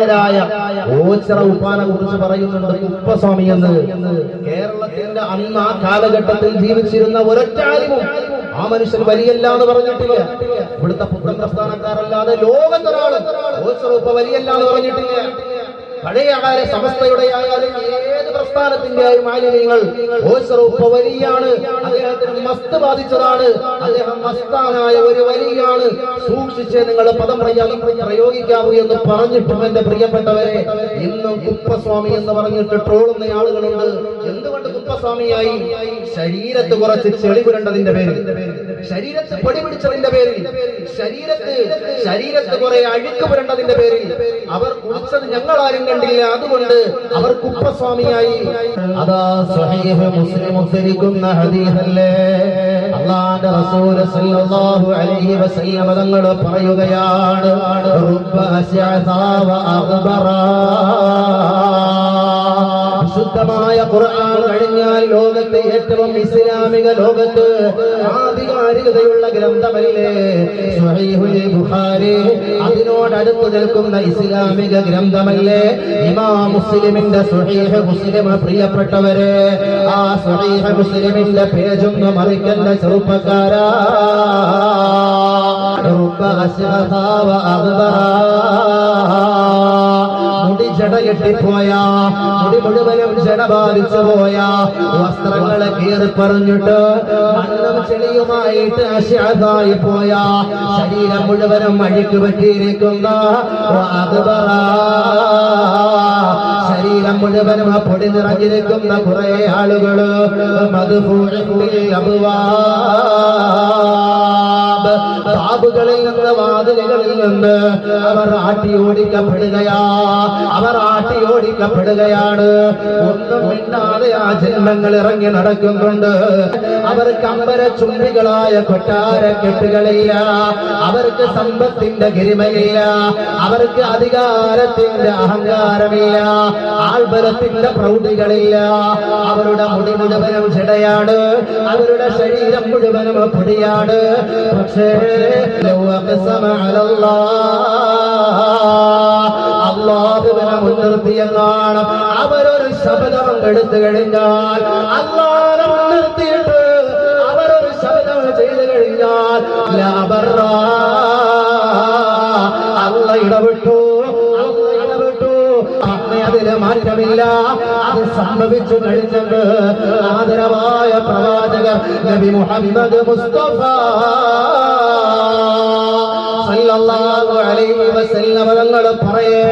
മഹാരായ ഓച്ചിറ ഉപ്പാനെ കുറിച്ച് പറയുന്നുണ്ട്. കുപ്പസ്വാമി എന്ന് കേരളത്തിന്റെ അന്ന് ആ കാലഘട്ടത്തിൽ ജീവിച്ചിരുന്ന ഒരൊറ്റ ആലിമും ആ മനുഷ്യൻ വലിയല്ല എന്ന് പറഞ്ഞിട്ടില്ല. ഇവിടുത്തെ പുത്തൻ പ്രസ്ഥാനക്കാരല്ലാതെ ലോകത്തൊരാളും ഓച്ചിറ ഉപ്പ വലിയല്ല എന്ന് പറഞ്ഞിട്ടില്ല. പഴയകാല സമസ്തയുടെ ആയാലും ഏത് പ്രസ്ഥാനത്തിന്റെ ആയും ആലിമീങ്ങൾ ഓച്ചിറ ഉപ്പ വലിയാണ്, അദ്ദേഹത്തിന് മസ്ത് ബാധിച്ചതാണ്, അദ്ദേഹം മസ്താനായ ഒരു വലിയാണ്, സൂക്ഷിച്ച് നിങ്ങൾ പദം പ്രയോഗിക്കാവൂ എന്ന് പറഞ്ഞിട്ടും എന്റെ പ്രിയപ്പെട്ടവരെ ഇന്നും കുപ്പസ്വാമി എന്ന് പറഞ്ഞിട്ട് ട്രോളുന്ന ആളുകളുണ്ട്. എന്തുകൊണ്ട് കുപ്പസ്വാമിയായി? ശരീരത്ത് കുറച്ച് ചെളി പുരണ്ടതിന്റെ പേരിൽ, ശരീരത്ത് പൊടി പിടിച്ചതിന്റെ പേരിൽ, ശരീരത്ത് കുറെ അഴുക്ക് പുരണ്ടതിന്റെ പേരിൽ അവർ കുളിച്ചത് ഞങ്ങളാരും കണ്ടില്ല, അതുകൊണ്ട് അവർ കുപ്പസ്വാമിയായി. അതാ സ്വഹീഹ് മുസ്ലിം ഉദ്ധരിക്കുന്ന ഹദീസല്ലേ, അല്ലാഹുവിന്റെ റസൂൽ സല്ലല്ലാഹു അലൈഹി വസല്ലം തങ്ങൾ പറയുകയാണ്, റുബ്ബ അശ്അസ വ അഗ്ബറ. ശുദ്ധമായ ഖുർആൻ കഴിഞ്ഞാൽ ലോകത്തെ ഏറ്റവും ഇസ്ലാമിക ലോകത്ത് ആധികാരികതയുള്ള ഗ്രന്ഥമല്ലേ സ്വഹീഹുൽ ബുഖാരി, അതിനോടടുത്ത് നിൽക്കുന്ന ഇസ്ലാമിക ഗ്രന്ഥമല്ലേ ഇമാം മുസ്ലിമിന്റെ സ്വഹീഹ് മുസ്ലിം. പ്രിയപ്പെട്ടവരെ, ആ സ്വഹീഹ് മുസ്ലിമിന്റെ പേജൊന്ന് മറിക്കണ്ട ചെറുപ്പക്കാരാ. റുബ്ബ അശ്അസ വ അഗ്ബറ, മുടി ജട കെട്ടിപ്പോയാ, മുടി മുഴുവനും ജട ബാധിച്ചു പോയാ, വസ്ത്രങ്ങളെ കീറി പറഞ്ഞിട്ട് മണ്ണും ചെളിയുമായിട്ട് അശ്അസായി പോയാ, ശരീരം മുഴുവനും അഴുക്ക് പറ്റിയിരിക്കുന്ന അഗ്ബറ, ശരീരം മുഴുവനും പൊടി നിറഞ്ഞിരിക്കുന്ന കുറെ ആളുകള് ബാബുകളിൽ നിന്ന്, വാതിലുകളിൽ നിന്ന് അവർ ആട്ടിയോടിക്കപ്പെടുകയാണ്. ഒന്നും മിണ്ടാതെ ആ ജന്മങ്ങൾ ഇറങ്ങി നടക്കുന്നുണ്ട്. അവർക്ക് അമ്പര ചുംബികളായ കൊട്ടാരക്കെട്ടുകളില്ല, അവർക്ക് സമ്പത്തിന്റെ ഗരിമയില്ല, അവർക്ക് അധികാരത്തിന്റെ അഹങ്കാരമില്ല, ആൾബലത്തിന്റെ പ്രൗഢികളില്ല. അവരുടെ മുടി മുഴുവനും ജടയാണ്, അവരുടെ ശരീരം മുഴുവനും പൊടിയാണ്. പക്ഷേ അല്ലാഹുവിനെ മുൻനിർത്തിയെന്നാണ് അവരൊരു ശബ്ദം എടുത്തു കഴിഞ്ഞാൽ, അല്ലാഹുവിനെ മുൻനിർത്തിയിട്ട് അവരൊരു ശബ്ദം ചെയ്തു കഴിഞ്ഞാൽ അല്ലാഹ് ഇടപെട്ടു, അതിന് മാറ്റമില്ല. അത് സംഭവിച്ചു കഴിഞ്ഞത് ആദരവായ പ്രവാചകർ നബി മുഹമ്മദ് മുസ്തഫ സല്ലല്ലാഹു അലൈഹി വസല്ലം തങ്ങൾ പറയേ